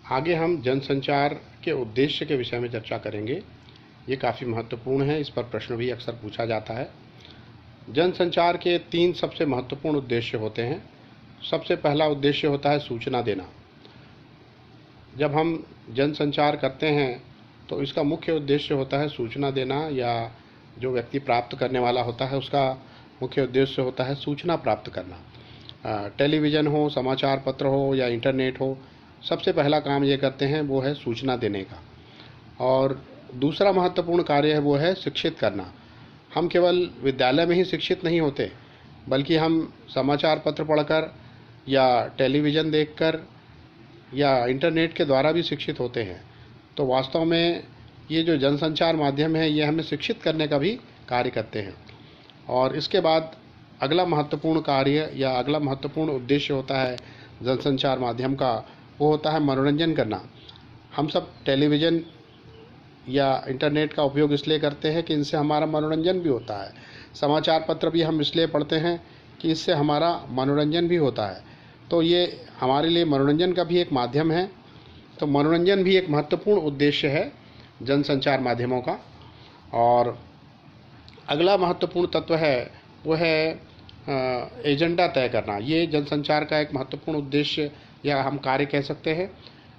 आगे हम जनसंचार के उद्देश्य के विषय में चर्चा करेंगे। ये काफ़ी महत्वपूर्ण है, इस पर प्रश्न भी अक्सर पूछा जाता है। जनसंचार के 3 सबसे महत्वपूर्ण उद्देश्य होते हैं। सबसे पहला उद्देश्य होता है सूचना देना। जब हम जनसंचार करते हैं तो इसका मुख्य उद्देश्य होता है सूचना देना, या जो व्यक्ति प्राप्त करने वाला होता है उसका मुख्य उद्देश्य होता है सूचना प्राप्त करना। टेलीविज़न हो, समाचार पत्र हो या इंटरनेट हो, सबसे पहला काम ये करते हैं वो है सूचना देने का। और दूसरा महत्वपूर्ण कार्य है वो है शिक्षित करना। हम केवल विद्यालय में ही शिक्षित नहीं होते, बल्कि हम समाचार पत्र पढ़कर या टेलीविज़न देखकर या इंटरनेट के द्वारा भी शिक्षित होते हैं। तो वास्तव में ये जो जनसंचार माध्यम है ये हमें शिक्षित करने का भी कार्य करते हैं। और इसके बाद अगला महत्वपूर्ण कार्य या अगला महत्वपूर्ण उद्देश्य होता है जनसंचार माध्यम का, वो होता है मनोरंजन करना। हम सब टेलीविज़न या इंटरनेट का उपयोग इसलिए करते हैं कि इनसे हमारा मनोरंजन भी होता है। समाचार पत्र भी हम इसलिए पढ़ते हैं कि इससे हमारा मनोरंजन भी होता है। तो ये हमारे लिए मनोरंजन का भी एक माध्यम है। तो मनोरंजन भी एक महत्वपूर्ण उद्देश्य है जनसंचार माध्यमों का। और अगला महत्वपूर्ण तत्व है वो है एजेंडा तय करना। ये जनसंचार का एक महत्वपूर्ण उद्देश्य या हम कार्य कह सकते हैं।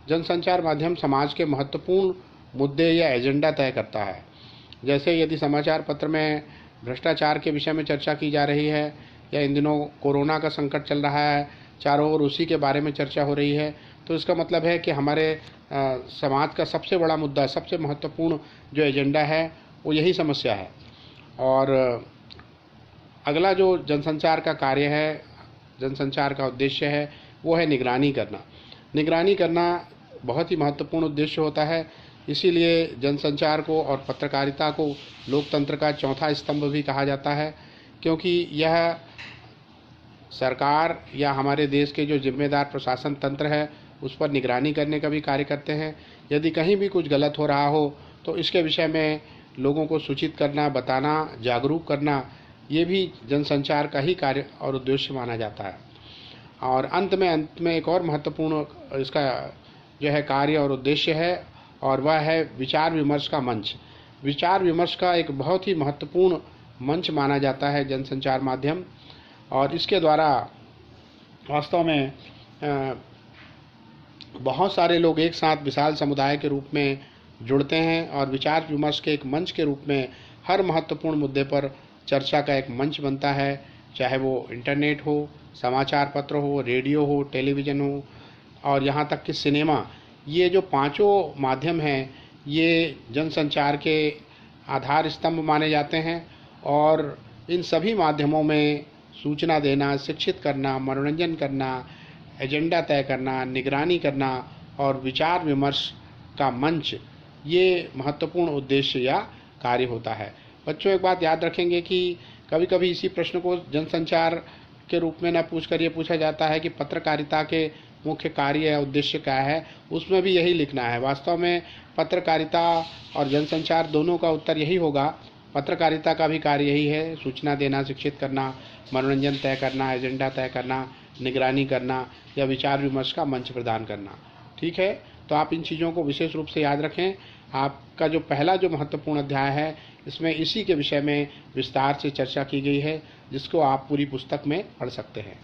जनसंचार माध्यम समाज के महत्वपूर्ण मुद्दे या एजेंडा तय करता है। जैसे यदि समाचार पत्र में भ्रष्टाचार के विषय में चर्चा की जा रही है, या इन दिनों कोरोना का संकट चल रहा है, चारों ओर उसी के बारे में चर्चा हो रही है, तो इसका मतलब है कि हमारे समाज का सबसे बड़ा मुद्दा, सबसे महत्वपूर्ण जो एजेंडा है वो यही समस्या है। और अगला जो जनसंचार का कार्य है, जनसंचार का उद्देश्य है, वो है निगरानी करना। निगरानी करना बहुत ही महत्वपूर्ण उद्देश्य होता है। इसीलिए जनसंचार को और पत्रकारिता को लोकतंत्र का चौथा स्तंभ भी कहा जाता है, क्योंकि यह सरकार या हमारे देश के जो जिम्मेदार प्रशासन तंत्र है उस पर निगरानी करने का भी कार्य करते हैं। यदि कहीं भी कुछ गलत हो रहा हो तो इसके विषय में लोगों को सूचित करना, बताना, जागरूक करना, ये भी जनसंचार का ही कार्य और उद्देश्य माना जाता है। और अंत में एक और महत्वपूर्ण इसका जो है कार्य और उद्देश्य है, और वह है विचार विमर्श का मंच। विचार विमर्श का एक बहुत ही महत्वपूर्ण मंच माना जाता है जनसंचार माध्यम। और इसके द्वारा वास्तव में बहुत सारे लोग एक साथ विशाल समुदाय के रूप में जुड़ते हैं और विचार विमर्श के एक मंच के रूप में हर महत्वपूर्ण मुद्दे पर चर्चा का एक मंच बनता है। चाहे वो इंटरनेट हो, समाचार पत्र हो, रेडियो हो, टेलीविज़न हो और यहाँ तक कि सिनेमा, ये जो पांचों माध्यम हैं ये जनसंचार के आधार स्तंभ माने जाते हैं। और इन सभी माध्यमों में सूचना देना, शिक्षित करना, मनोरंजन करना, एजेंडा तय करना, निगरानी करना और विचार विमर्श का मंच, ये महत्वपूर्ण उद्देश्य या कार्य होता है। बच्चों, एक बात याद रखेंगे कि कभी कभी इसी प्रश्न को जनसंचार के रूप में न पूछकर ये पूछा जाता है कि पत्रकारिता के मुख्य कार्य या उद्देश्य क्या है, उसमें भी यही लिखना है। वास्तव में पत्रकारिता और जनसंचार दोनों का उत्तर यही होगा। पत्रकारिता का भी कार्य यही है, सूचना देना, शिक्षित करना, मनोरंजन तय करना, एजेंडा तय करना, निगरानी करना या विचार विमर्श का मंच प्रदान करना। ठीक है, तो आप इन चीज़ों को विशेष रूप से याद रखें। आपका जो पहला जो महत्वपूर्ण अध्याय है इसमें इसी के विषय में विस्तार से चर्चा की गई है, जिसको आप पूरी पुस्तक में पढ़ सकते हैं।